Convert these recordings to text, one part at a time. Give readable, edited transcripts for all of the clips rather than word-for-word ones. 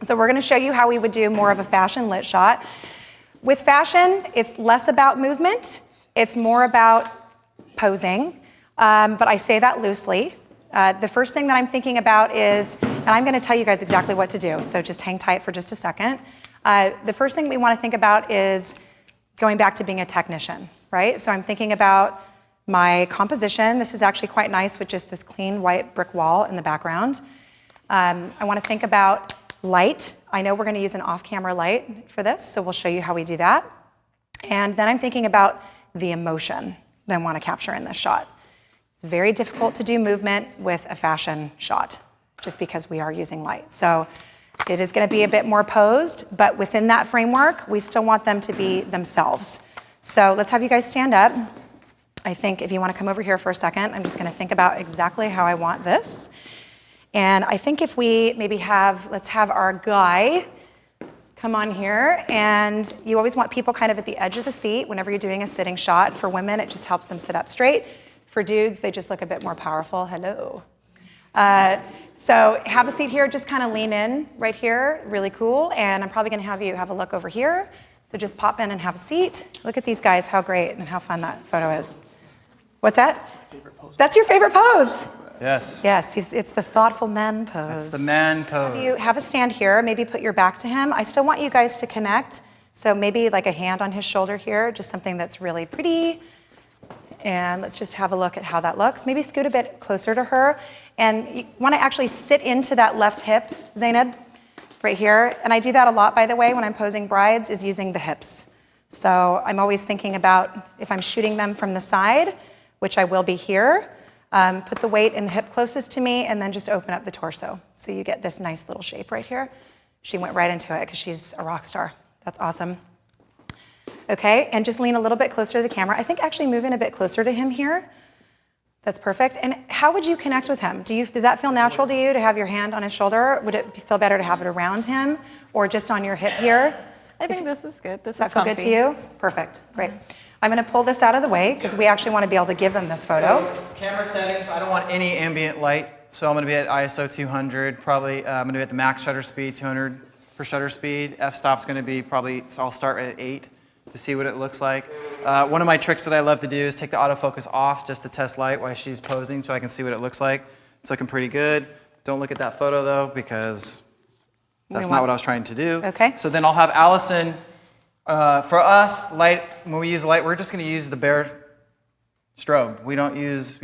So we're going to show you how we would do more of a fashion lit shot. With fashion, it's less about movement. It's more about posing, but I say that loosely. The first thing that I'm thinking about is, and I'm going to tell you guys exactly what to do, so just hang tight for just a second. The first thing we want to think about is going back to being a technician, right? So I'm thinking about my composition. This is actually quite nice with just this clean white brick wall in the background. I want to think about light. I know we're going to use an off-camera light for this, so we'll show you how we do that. And then I'm thinking about the emotion that I want to capture in this shot. It's very difficult to do movement with a fashion shot, just because we are using light. So it is going to be a bit more posed, but within that framework, we still want them to be themselves. So let's have you guys stand up. I think if you want to come over here for a second, I'm just going to think about exactly how I want this. And I think if we maybe let's have our guy come on here, and you always want people kind of at the edge of the seat whenever you're doing a sitting shot. For women, it just helps them sit up straight. For dudes, they just look a bit more powerful. Hello. So have a seat here, just kind of lean in right here, really cool. And I'm probably going to have you have a look over here. So just pop in and have a seat. Look at these guys, how great and how fun that photo is. What's that? That's my favorite pose. That's your favorite pose? Yes. Yes, it's the thoughtful man pose. It's the man pose. Have a stand here, maybe put your back to him. I still want you guys to connect. So maybe like a hand on his shoulder here, just something that's really pretty. And let's just have a look at how that looks. Maybe scoot a bit closer to her. And you want to actually sit into that left hip, Zainab, right here. And I do that a lot, by the way, when I'm posing brides, is using the hips. So I'm always thinking about if I'm shooting them from the side, which I will be here, put the weight in the hip closest to me and then just open up the torso. So you get this nice little shape right here. She went right into it because she's a rock star. That's awesome. Okay, and just lean a little bit closer to the camera. I think actually move in a bit closer to him here. That's perfect. And how would you connect with him? Does that feel natural to you to have your hand on his shoulder? Would it feel better to have it around him or just on your hip here? I think this is good. Does that feel good to you? Perfect, great. I'm going to pull this out of the way because we actually want to be able to give them this photo. So, camera settings, I don't want any ambient light, so I'm going to be at ISO 200, probably I'm going to be at the max shutter speed, 200 for shutter speed. F-stop's going to be probably, so I'll start at 8 to see what it looks like. One of my tricks that I love to do is take the autofocus off just to test light while she's posing so I can see what it looks like. It's looking pretty good. Don't look at that photo though because that's not what I was trying to do. Okay. So then I'll have Allison. For us, light, when we use light, we're just going to use the bare strobe. We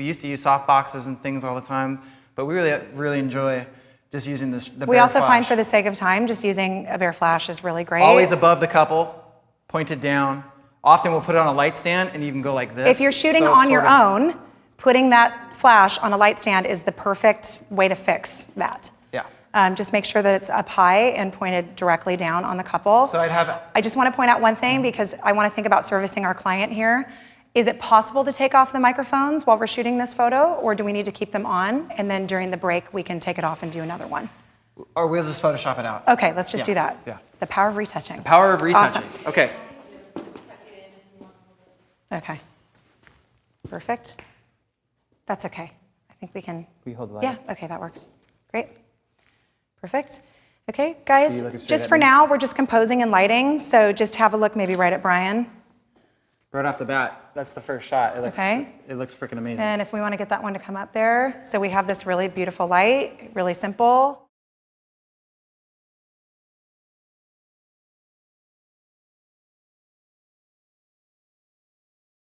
used to use soft boxes and things all the time, but we really enjoy just using the bare We also flash. find for the sake of time, just using a bare flash is really great. Always above the couple, pointed down. Often we'll put it on a light stand and even go like this. If you're shooting on your own, putting that flash on a light stand is the perfect way to fix that. Yeah. Just make sure that it's up high and pointed directly down on the couple. So I just want to point out one thing because I want to think about servicing our client here. Is it possible to take off the microphones while we're shooting this photo, or do we need to keep them on and then during the break we can take it off and do another one? Or we'll just Photoshop it out. Okay, let's just do that. Yeah. The power of retouching. The power of retouching. Awesome. Okay. Okay. Perfect. That's okay. I think we can. Will you hold the light? Yeah, okay, that works. Great. Perfect. Okay, guys, looking straight just at for me? now, we're just composing and lighting, so just have a look maybe right at Brian. Right off the bat, that's the first shot. It looks, Okay. It looks freaking amazing. And if we want to get that one to come up there, so we have this really beautiful light, really simple.